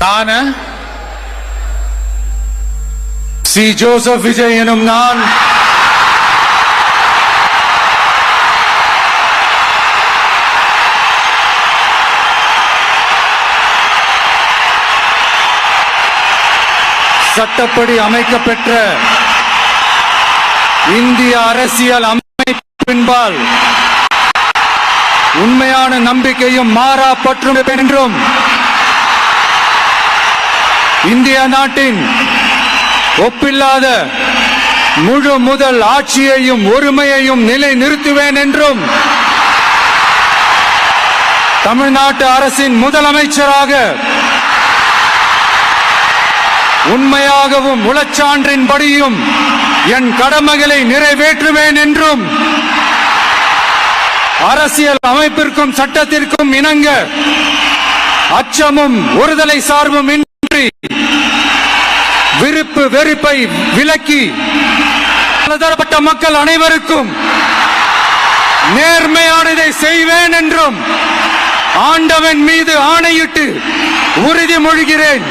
நான் C. Joseph Vijay எனும் நான் சட்டப்படி அமைக்கப்பெற்ற இந்திய அரசியல் அமைப்பின்பால் உண்மையான நம்பிக்கையும் மாறா பற்றும் என்றும் இந்திய நாட்டின் ஒப்பில்லாத முழு முதல் ஆட்சியையும் ஒருமையையும் நிலை நிறுத்துவேன் என்றும் தமிழ்நாட்டு அரசின் முதலமைச்சராக உண்மையாகவும் உளச்சான்றின்படியும் என் கடமைகளை நிறைவேற்றுவேன் என்றும் அரசியல் அமைப்பிற்கும் சட்டத்திற்கும் இணங்க அச்சமும் ஒருதலை சார்பும் இன்றி விருப்பு வெறுப்பை விலக்கி பலதரப்பட்ட மக்கள் அனைவருக்கும் நேர்மையானதை செய்வேன் என்றும் ஆண்டவன் மீது ஆணையிட்டு உறுதிமொழிகிறேன்.